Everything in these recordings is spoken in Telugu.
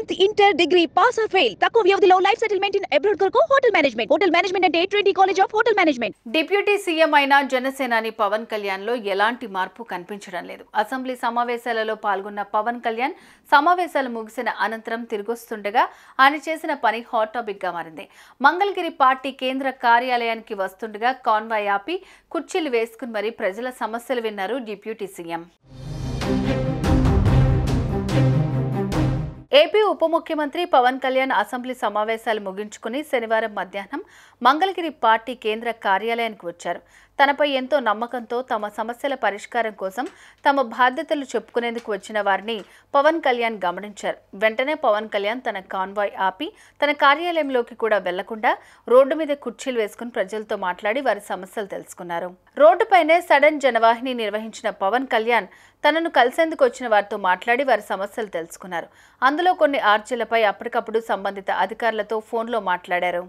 10th inter degree pass or fail తక్కువ వ్యవధిలో లైఫ్ సెటిల్మెంట్ ఇన్ అబ్రాడ్ కొరకు హోటల్ మేనేజ్మెంట్ అంటే Trinity college of hotel management. Deputy CM అయిన జనసేనాని పవన్ కళ్యాణ్ లో ఎలాంటి మార్పు కనిపించడం లేదు. అసెంబ్లీ సమావేశాలలో పాల్గొన్న పవన్ కళ్యాణ్ సమావేశాలు ముగిసిన అనంతరం తిరిగొస్తుండగా ఆయన చేసిన పని హాట్ టాపిక్ గా మారింది. మంగళగిరి పార్టీ కేంద్ర కార్యాలయానికి వస్తుండగా కాన్వాయ్ ఆపి కుర్చీలు వేసుకుని మరీ ప్రజల సమస్యలు విన్నారు డిప్యూటీ సీఎం. ఏపీ ఉప ముఖ్యమంత్రి పవన్ కళ్యాణ్ అసెంబ్లీ సమావేశాలు ముగించుకుని శనివారం మధ్యాహ్నం మంగళగిరి పార్టీ కేంద్ర కార్యాలయానికి వచ్చారు. తనపై ఎంతో నమ్మకంతో తమ సమస్యల పరిష్కారం కోసం తమ బాధ్యతలు చెప్పుకునేందుకు వచ్చిన వారిని పవన్ కళ్యాణ్ గమనించారు. వెంటనే పవన్ కళ్యాణ్ తన కాన్వాయ్ ఆపి తన కార్యాలయంలోకి కూడా వెళ్లకుండా రోడ్డు మీద కుర్చీలు వేసుకుని ప్రజలతో మాట్లాడి వారి సమస్యలు తెలుసుకున్నారు. రోడ్డుపైనే సడన్ జనవాహిని నిర్వహించిన పవన్ కళ్యాణ్ తనను కలిసేందుకు వచ్చిన వారితో మాట్లాడి వారి సమస్యలు తెలుసుకున్నారు. అందులో కొన్ని ఆర్జీలపై అప్పటికప్పుడు సంబంధిత అధికారులతో ఫోన్లో మాట్లాడారు.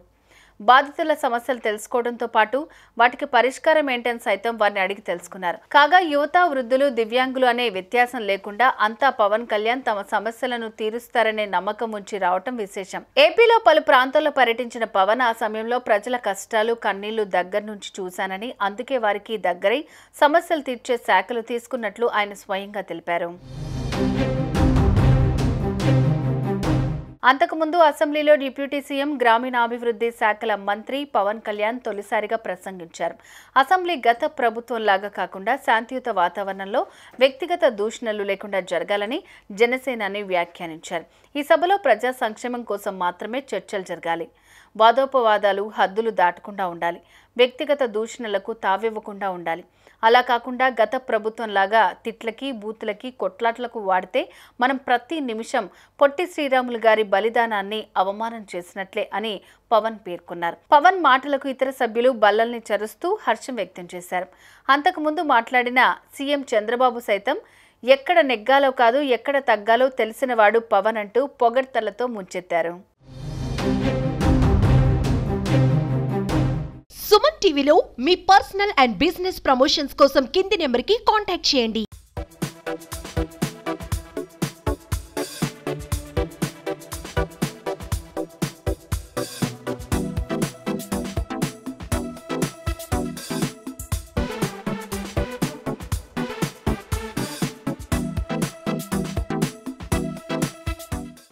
బాధితుల సమస్యలు తెలుసుకోవడంతో పాటు వాటికి పరిష్కారం ఏంటని సైతం వారిని అడిగి తెలుసుకున్నారు. కాగా యువత, వృద్ధులు, దివ్యాంగులు అనే వ్యత్యాసం లేకుండా అంతా పవన్ కళ్యాణ్ తమ సమస్యలను తీరుస్తారనే నమ్మకం ఉంచి రావటం విశేషం. ఏపీలో పలు ప్రాంతాల్లో పర్యటించిన పవన్ ఆ సమయంలో ప్రజల కష్టాలు, కన్నీళ్లు దగ్గర నుంచి చూశానని, అందుకే వారికి దగ్గరై సమస్యలు తీర్చే శాఖలు తీసుకున్నట్లు ఆయన స్వయంగా తెలిపారు. అంతకుముందు అసెంబ్లీలో డిప్యూటీ సీఎం, గ్రామీణాభివృద్ధి శాఖల మంత్రి పవన్ కళ్యాణ్ తొలిసారిగా ప్రసంగించారు. అసెంబ్లీ గత ప్రభుత్వంలాగా కాకుండా శాంతియుత వాతావరణంలో వ్యక్తిగత దూషణలు లేకుండా జరగాలని జనసేనాని వ్యాఖ్యానించారు. ఈ సభలో ప్రజా సంక్షేమం కోసం మాత్రమే చర్చలు జరగాలి. వాదోపవాదాలు హద్దులు దాటకుండా ఉండాలి. వ్యక్తిగత దూషణలకు తావివ్వకుండా ఉండాలి. అలా కాకుండా గత ప్రభుత్వంలాగా తిట్లకి, బూతులకి, కొట్లాట్లకు వాడితే మనం ప్రతి నిమిషం పొట్టి శ్రీరాములు గారి బలిదానాన్ని అవమానం చేసినట్లే అని పవన్ పేర్కొన్నారు. పవన్ మాటలకు ఇతర సభ్యులు బల్లల్ని చరుస్తూ హర్షం వ్యక్తం చేశారు. అంతకుముందు మాట్లాడిన సీఎం చంద్రబాబు సైతం ఎక్కడ నెగ్గాలో కాదు ఎక్కడ తగ్గాలో తెలిసినవాడు పవన్ అంటూ పొగడ్తలతో ముంచెత్తారు. సుమన్ టీవీలో మీ పర్సనల్ అండ్ బిజినెస్ ప్రమోషన్స్ కోసం కింది నెంబర్కి కాంటాక్ట్ చేయండి.